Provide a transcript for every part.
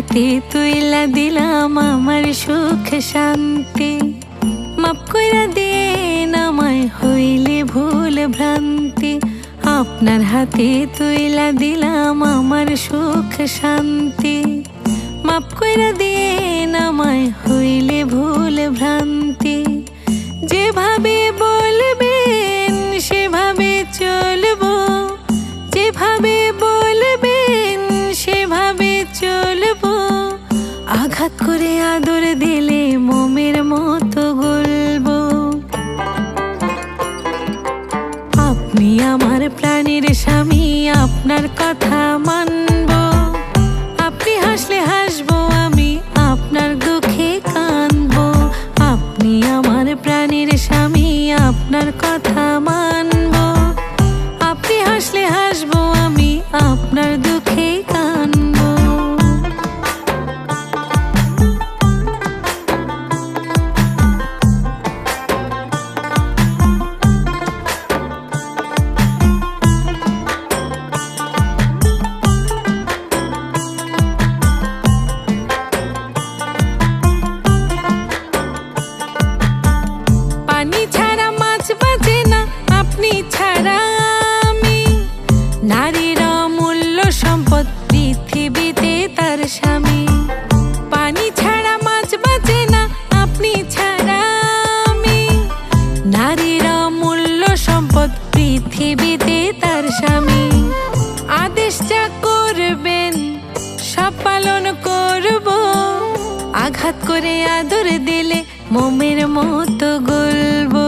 হাতে তুইলা দিলাম আমার সুখ শান্তি। মাপ কইরা দিন আমায় হইলে ভুল ভ্রান্তি। আপনার হাতে তুইলা দিলাম আমার সুখ শান্তি। মাপ কইরা দিন আমায় হইলে ভুল ভ্রান্তি। যেভাবে বলবেন সেভাবে চলবো, যেভাবে বলবেন সেভাবে চলবো। আঘাত করে আদর দিলে মোমের মতো গলবো। আপনি আমার প্রাণের স্বামী, আপনার কথা মানবো। আপনি হাসলে হাসবো আমি, আপনার দুঃখে কাঁদবো। আপনি আমার প্রাণের স্বামী, আপনার কথা মানবো। আপনি হাসলে হাসবো আমি, আপনার দুঃখে কাঁদবো। পানি ছাড়া মাছ বাঁচে না, আপনি ছাড়া আমি। নারীর অমূল্য সম্পদ পৃথিবীতে তার স্বামী। পানি ছাড়া মাছ বাঁচে না, আপনি ছাড়া আমি। নারীর অমূল্য সম্পদ পৃথিবীতে তার স্বামী। আদেশ যা করবেন সব পালন করব। আঘাত করে আদর দিলে মোমের মতো গলবো।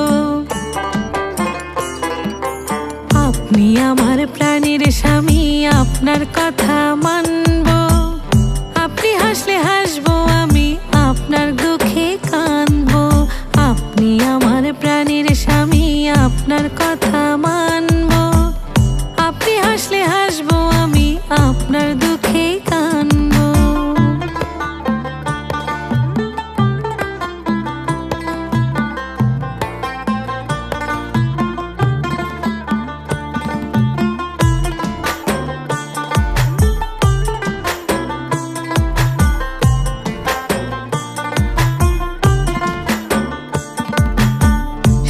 আপনি আমার প্রাণের স্বামী, আপনার কথা মানবো। আপনি হাসলে হাসবো আমি, আপনার দুঃখে কাঁদবো। আপনি আমার প্রাণের স্বামী, আপনার কথা মানবো। আপনি হাসলে হাসবো আমি, আপনার দুঃখে কাঁদবো।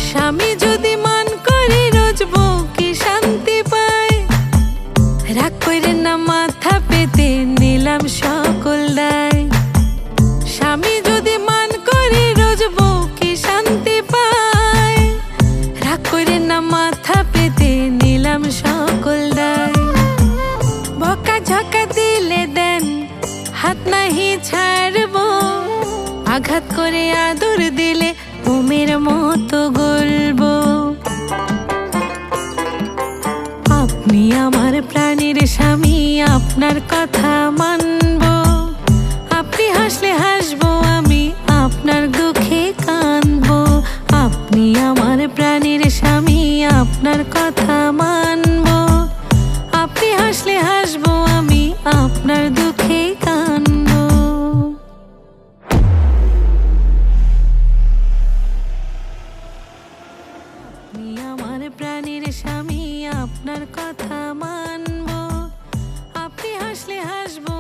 স্বামী যদি মান করে রোজবো কি শান্তি পায়। রাগ কইরেন না মাথা পেতে নিলাম সকল দায়। স্বামী যদি মান করে রোজবো কি শান্তি পায়। রাগ কইরেন না মাথা পেতে নিলাম সকল দায়। বকা ঝকা দিলে দেন হাত নাহি ছাড়বো। আঘাত করে আদর দিলে মোমের মতো গলবো। আপনি আমার প্রাণের স্বামী, আপনার কথা মানবো। আপনি হাসলে হাসবো আমি, আপনার দুঃখে কাঁদবো। আপনি আমার প্রাণের স্বামী, আপনার কথা মানবো। আপনি হাসলে হাসবো আমি, আপনার দুঃখে কাঁদবো। আপনি আমার প্রাণের স্বামী, আপনার কথা মানবো। আপনি হাসলে হাসবো